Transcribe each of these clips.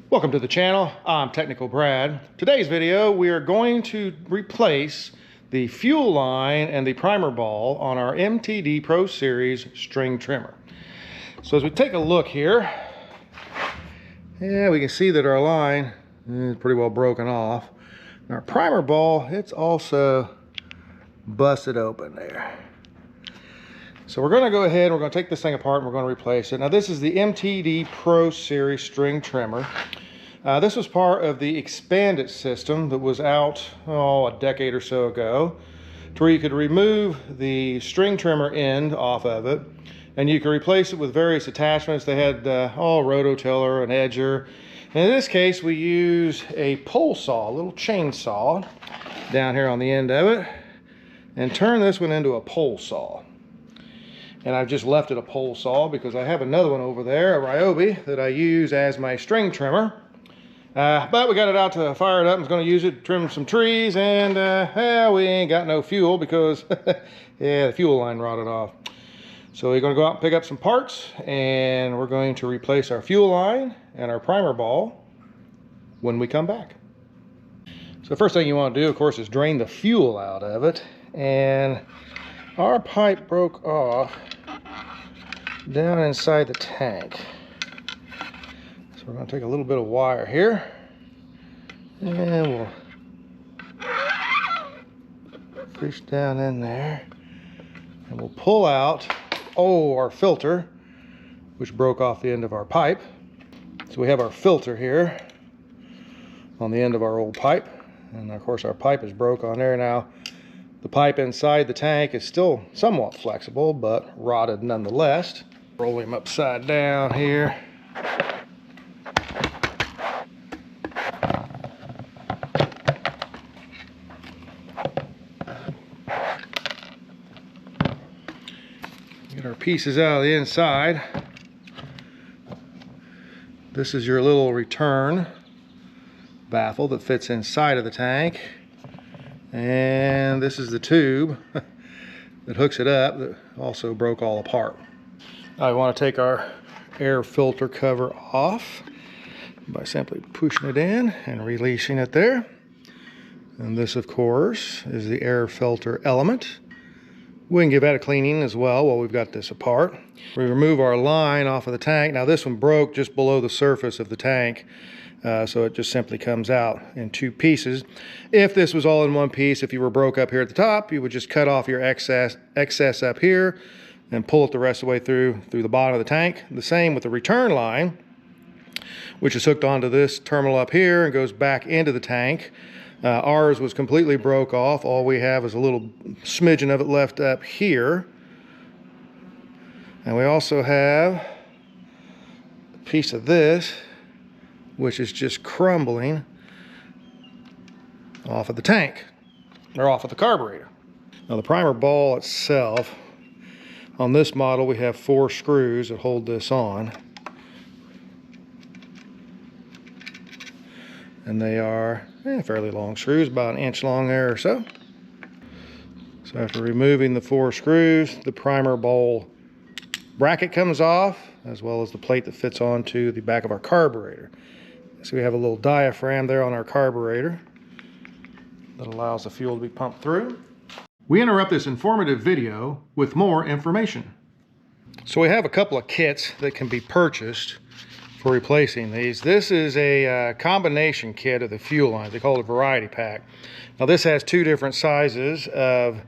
Welcome to the channel. I'm Technical Brad. Today's video, we are going to replace the fuel line and the primer ball on our MTD Pro Series string trimmer. So as we take a look here, we can see that our line is pretty well broken off. And our primer ball, it's also busted open there. So we're going to go ahead and we're going to take this thing apart and we're going to replace it. Now this is the MTD Pro Series string trimmer. This was part of the expanded system that was out a decade or so ago, to where you could remove the string trimmer end off of it and you could replace it with various attachments. They had rototiller, an edger. And in this case we use a pole saw, a little chainsaw down here on the end of it, and turn this one into a pole saw. And I've just left it a pole saw because I have another one over there, a Ryobi, that I use as my string trimmer. But we got it out to fire it up. I was going to use it to trim some trees, and we ain't got no fuel because the fuel line rotted off. So we're going to go out and pick up some parts, and we're going to replace our fuel line and our primer ball when we come back. So the first thing you want to do, of course, is drain the fuel out of it. And our pipe broke off down inside the tank. So we're going to take a little bit of wire here and we'll reach down in there and we'll pull out our filter, which broke off the end of our pipe. So we have our filter here on the end of our old pipe, and of course our pipe is broke on there. Now the pipe inside the tank is still somewhat flexible, but rotted nonetheless. Roll him upside down here. Get our pieces out of the inside. This is your little return baffle that fits inside of the tank. And this is the tube that hooks it up that also broke all apart. Now we want to take our air filter cover off by simply pushing it in and releasing it there. And this, of course, is the air filter element. We can give that a cleaning as well while we've got this apart. We remove our line off of the tank. Now this one broke just below the surface of the tank. So it just simply comes out in two pieces. If this was all in one piece, if you were broke up here at the top, you would just cut off your excess up here and pull it the rest of the way through the bottom of the tank. The same with the return line, which is hooked onto this terminal up here and goes back into the tank. Ours was completely broke off. All we have is a little smidgen of it left up here. And we also have a piece of this, which is just crumbling off of the tank, or off of the carburetor. Now the primer ball itself, on this model we have 4 screws that hold this on. And they are fairly long screws, about an inch long there or so. So after removing the 4 screws, the primer ball bracket comes off, as well as the plate that fits onto the back of our carburetor. So we have a little diaphragm there on our carburetor that allows the fuel to be pumped through. We interrupt this informative video with more information. So we have a couple of kits that can be purchased for replacing these. This is a combination kit of the fuel lines. They call it a variety pack. Now this has 2 different sizes of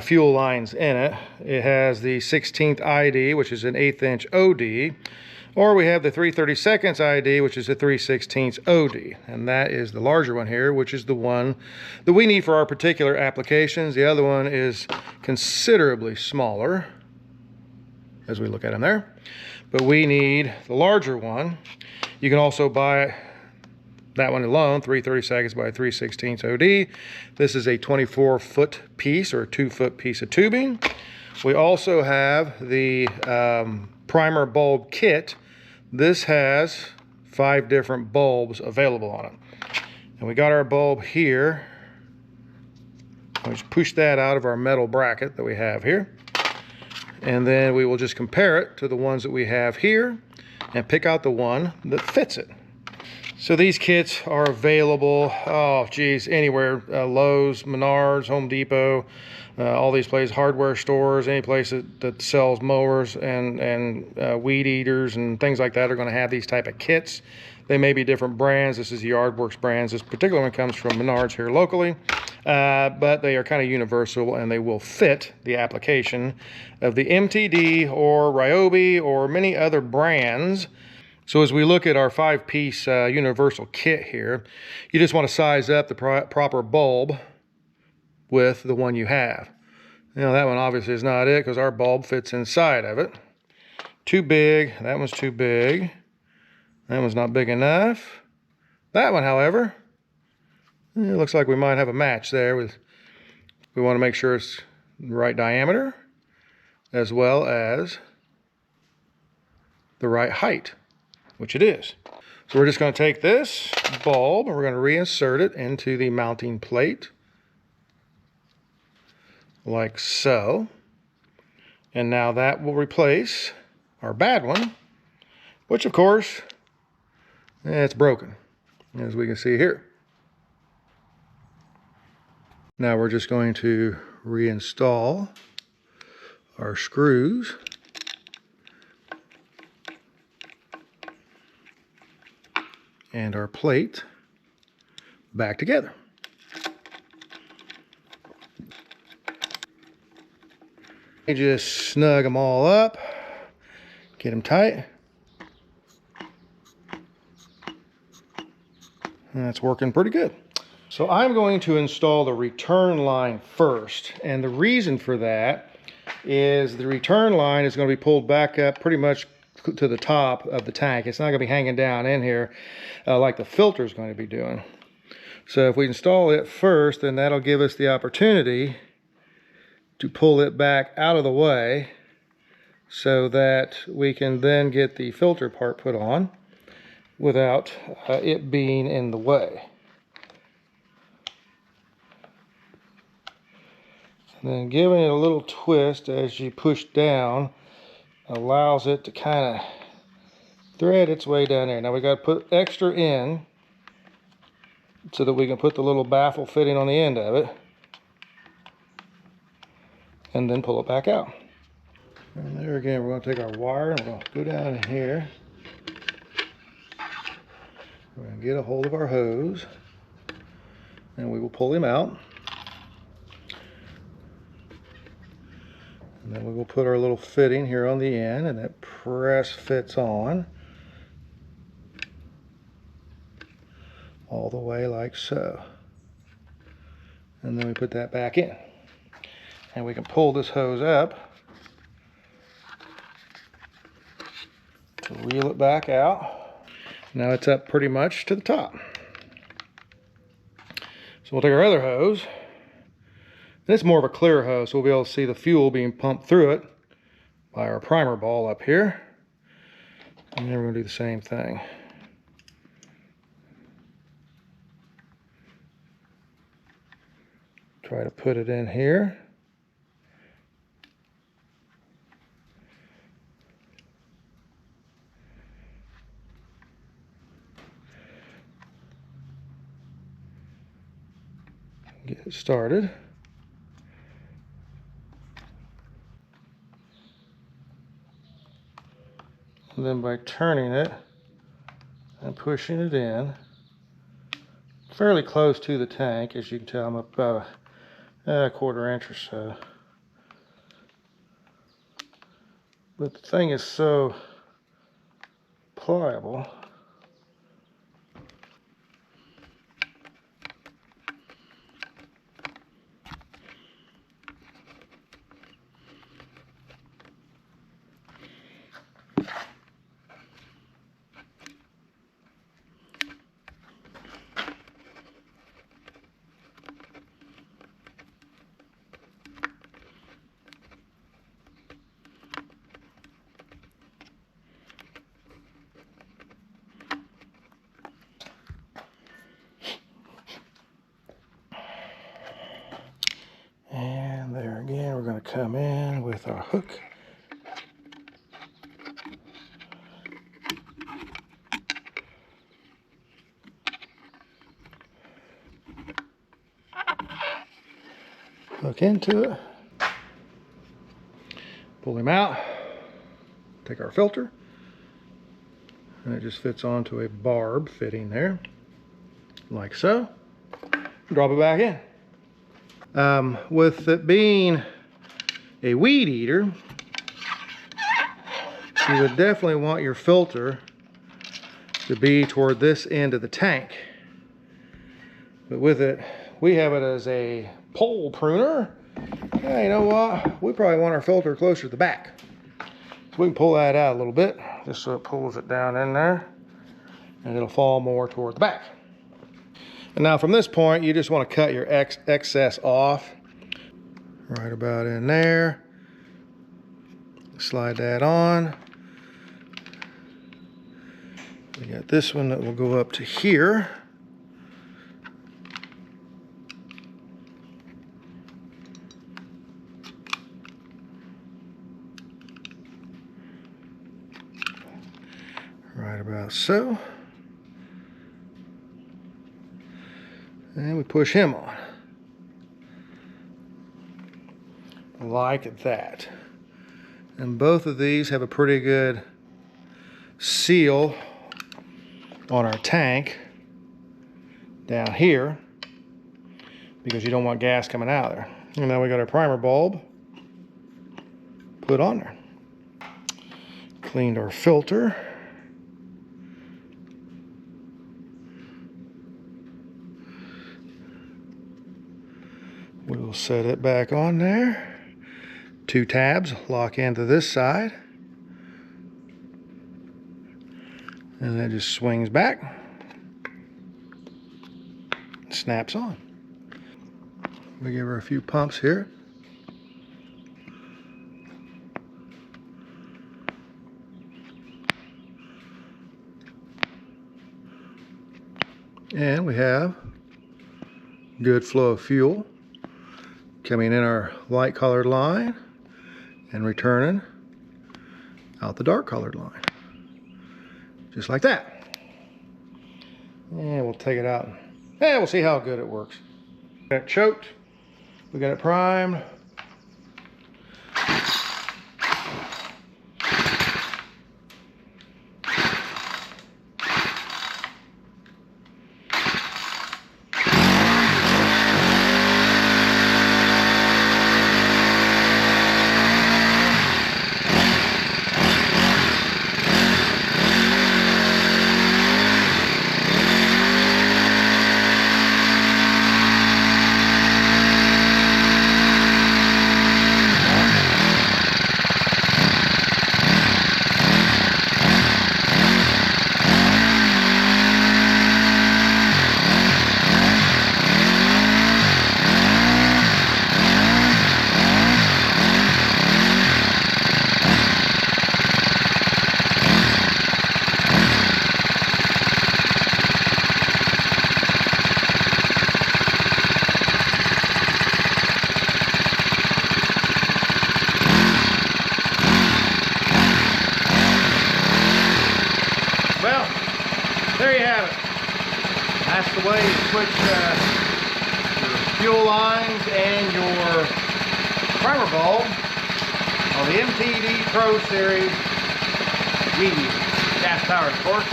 fuel lines in it. It has the 16th ID, which is an 1/8 inch OD, or we have the 3/32 ID, which is a 3/16 OD, and that is the larger one here, which is the one that we need for our particular applications. The other one is considerably smaller, as we look at them there, but we need the larger one. You can also buy that one alone, 3/32 by 3/16 OD. This is a 24-foot piece, or a 2-foot piece of tubing. We also have the primer bulb kit. This has 5 different bulbs available on it. And we got our bulb here. We just push that out of our metal bracket that we have here. And then we will just compare it to the ones that we have here and pick out the one that fits it. So these kits are available, oh geez, anywhere. Lowe's, Menards, Home Depot, all these places, hardware stores, any place that sells mowers and weed eaters and things like that are going to have these type of kits. They may be different brands. This is the Yardworks brands. This particular one comes from Menards here locally, but they are kind of universal and they will fit the application of the MTD or Ryobi or many other brands. So as we look at our 5-piece universal kit here, you just want to size up the proper bulb with the one you have. You know, that one obviously is not it because our bulb fits inside of it. Too big. That one's too big. That one's not big enough. That one, however, it looks like we might have a match there. We want to make sure it's the right diameter as well as the right height, which it is. So we're just going to take this bulb and we're going to reinsert it into the mounting plate like so. And now that will replace our bad one, which of course, it's broken, as we can see here. Now we're just going to reinstall our screws and our plate back together. You just snug them all up, get them tight. And that's working pretty good. So I'm going to install the return line first, and the reason for that is the return line is going to be pulled back up pretty much to the top of the tank. It's not going to be hanging down in here like the filter is going to be doing. So if we install it first, then that'll give us the opportunity to pull it back out of the way so that we can then get the filter part put on without it being in the way. And then giving it a little twist as you push down allows it to kind of thread its way down there. Now we got to put extra in so that we can put the little baffle fitting on the end of it and then pull it back out. And there again, we're going to take our wire and we're going to go down in here. We're going to get a hold of our hose and we will pull him out. And then we will put our little fitting here on the end, and that press fits on all the way like so. And then we put that back in. And we can pull this hose up to reel it back out. Now it's up pretty much to the top. So we'll take our other hose. And it's more of a clear hose, so we'll be able to see the fuel being pumped through it by our primer ball up here. And then we're going to do the same thing. Try to put it in here. Get it started. And then by turning it and pushing it in fairly close to the tank, as you can tell I'm about a quarter inch or so. But the thing is so pliable. And there again, we're going to come in with our hook. hook into it, pull him out, take our filter, and it just fits onto a barb fitting there, like so. Drop it back in. With it being a weed eater, you would definitely want your filter to be toward this end of the tank. But with it, we have it as a pole pruner. Yeah, you know what? We probably want our filter closer to the back. So we can pull that out a little bit, just so it pulls it down in there, and it'll fall more toward the back. And now from this point, you just want to cut your excess off, right about in there. Slide that on. We got this one that will go up to here. Right about so. And we push him on. Like that. And both of these have a pretty good seal on our tank down here, because you don't want gas coming out of there. And now we got our primer bulb put on there. Cleaned our filter. We'll set it back on there. 2 tabs lock into this side. And that just swings back. Snaps on. We give her a few pumps here. And we have good flow of fuel coming in our light colored line and returning out the dark colored line. Just like that. And we'll take it out and we'll see how good it works. We got it choked, we got it primed. Well, there you have it. That's the way you switch your fuel lines and your primer bulb on the MTD Pro Series weed eater. Gas powered, of course.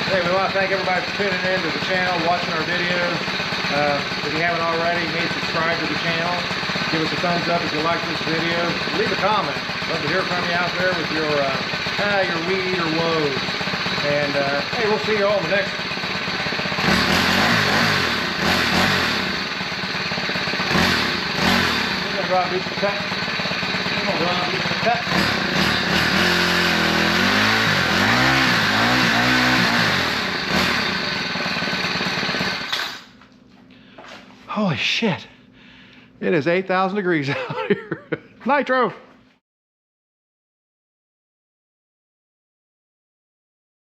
Hey, we want to thank everybody for tuning in to the channel, watching our videos. If you haven't already, you need to subscribe to the channel. Give us a thumbs up if you like this video. Leave a comment. Love to hear from you out there with your weed or woes. And hey, we'll see you all in the next one. We're going to drop these cut. We're going to drop these cut. Holy shit. It is 8,000 degrees out here. Nitro.